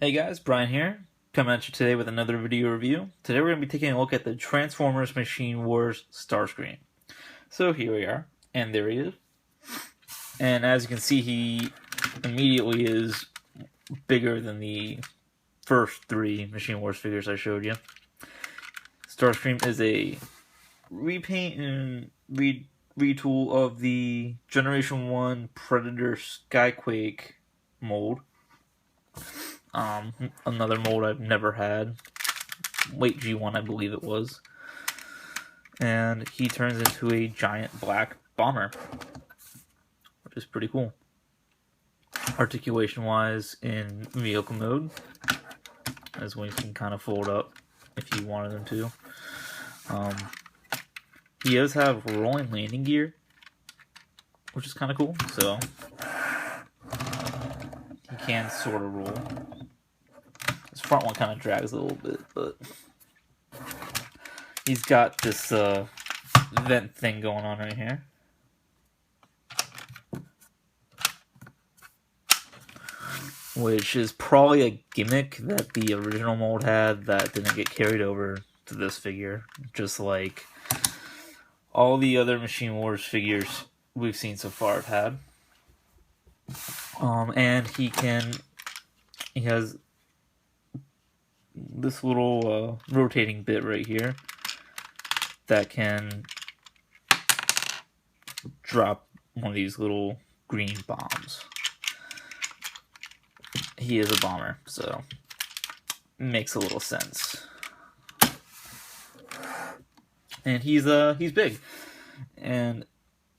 Hey guys, Brian here, coming at you today with another video review. Today we're going to be taking a look at the Transformers Machine Wars Starscream. So here we are, and there he is. And as you can see, he immediately is bigger than the first three Machine Wars figures I showed you. Starscream is a repaint and retool of the Generation 1 Predator Skyquake mold. Another mold I've never had. Late G1, I believe it was. And he turns into a giant black bomber, which is pretty cool. Articulation-wise, in vehicle mode, as wings can kind of fold up if you wanted them to. He does have rolling landing gear, which is kind of cool. So he can sort of roll. His front one kind of drags a little bit, but he's got this vent thing going on right here. Which is probably a gimmick that the original mold had that didn't get carried over to this figure. Just like all the other Machine Wars figures we've seen so far have had. And he has this little rotating bit right here that can drop one of these little green bombs. He is a bomber, so it makes a little sense. And he's big. And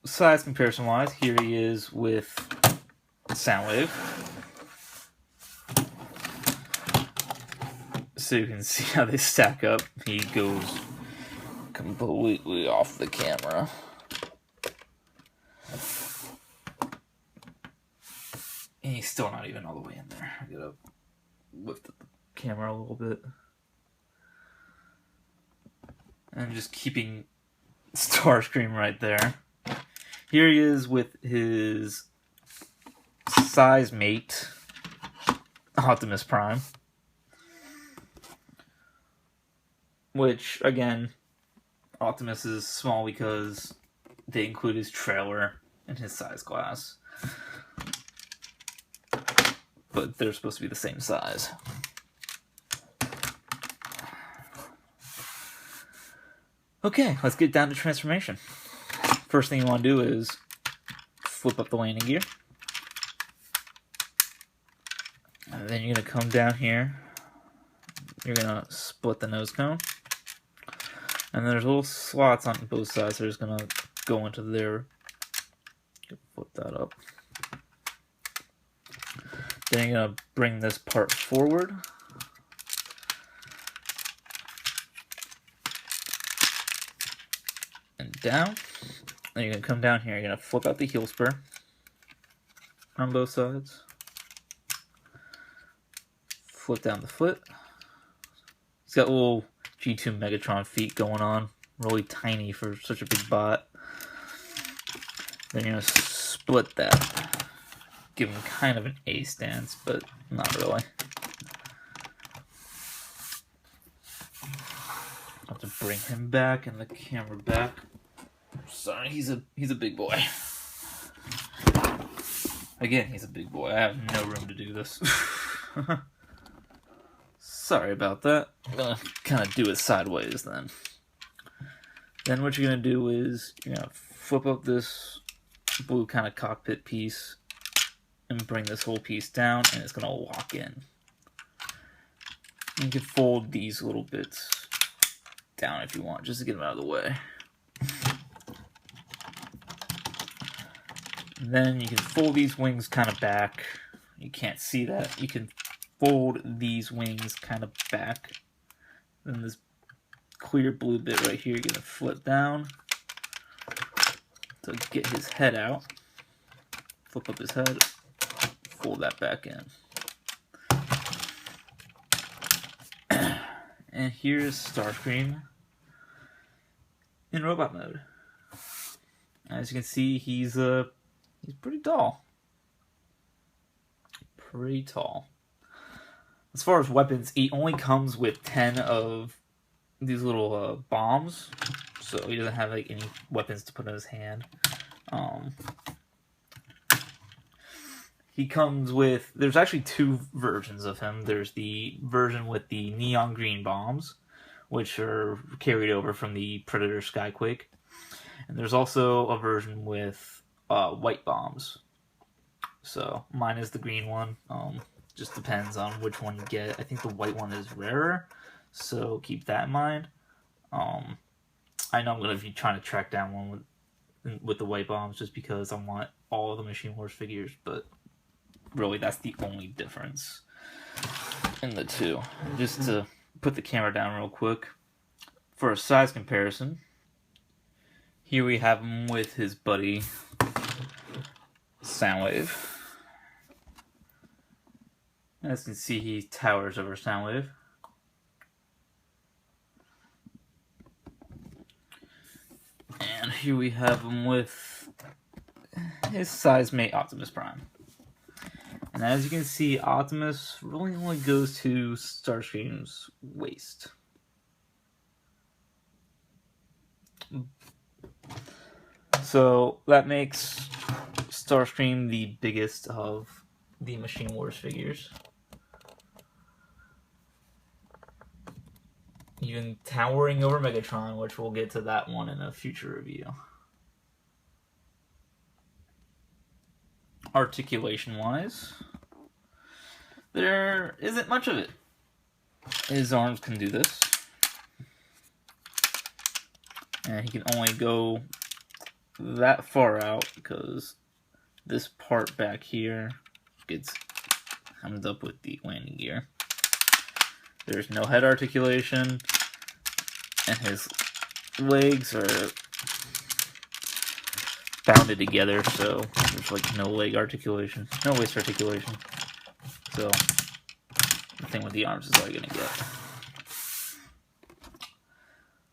size comparison wise, here he is with Soundwave. So you can see how they stack up. He goes completely off the camera. And he's still not even all the way in there. I gotta lift the camera a little bit. And I'm just keeping Starscream right there. Here he is with his size mate, Optimus Prime. Which, again, Optimus is small because they include his trailer and his size class. But they're supposed to be the same size. Okay, let's get down to transformation. First thing you want to do is flip up the landing gear. And then you're going to come down here. You're going to split the nose cone. And there's little slots on both sides that are just going to go into there. Flip that up. Then you're going to bring this part forward. And down. Then you're going to come down here. You're going to flip out the heel spur on both sides. Flip down the foot. He's got little G2 Megatron feet going on. Really tiny for such a big bot. Then you're going to split that. Give him kind of an A stance, but not really. I'll have to bring him back and the camera back. Sorry, he's a big boy. Again, he's a big boy. I have no room to do this. Sorry about that. I'm gonna kind of do it sideways then. Then what you're gonna do is you're gonna flip up this blue kind of cockpit piece and bring this whole piece down, and it's gonna lock in. You can fold these little bits down if you want, just to get them out of the way. And then you can fold these wings kind of back. You can't see that. You can fold these wings kind of back. Then this clear blue bit right here, you're gonna flip down to get his head out. Flip up his head. Fold that back in. And here's Starscream in robot mode. As you can see, he's pretty tall. Pretty tall. As far as weapons, he only comes with 10 of these little bombs, so he doesn't have like any weapons to put in his hand. He comes with, there's actually two versions of him. There's the version with the neon green bombs, which are carried over from the Predator Skyquake. And there's also a version with white bombs. So mine is the green one. Just depends on which one you get. I think the white one is rarer, so keep that in mind. I know I'm going to be trying to track down one with the white bombs just because I want all of the Machine Wars figures, but really that's the only difference in the two. Just to put the camera down real quick, for a size comparison, here we have him with his buddy Soundwave. As you can see, he towers over Soundwave. And here we have him with his size mate Optimus Prime. And as you can see, Optimus really only goes to Starscream's waist. So that makes Starscream the biggest of the Machine Wars figures. Even towering over Megatron, which we'll get to that one in a future review. Articulation-wise, there isn't much of it. His arms can do this. And he can only go that far out because this part back here gets hemmed up with the landing gear. There's no head articulation, and his legs are bounded together, so there's like no leg articulation, no waist articulation. So the thing with the arms is all you're gonna get.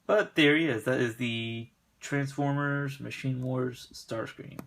But there he is. That is the Transformers Machine Wars Starscream.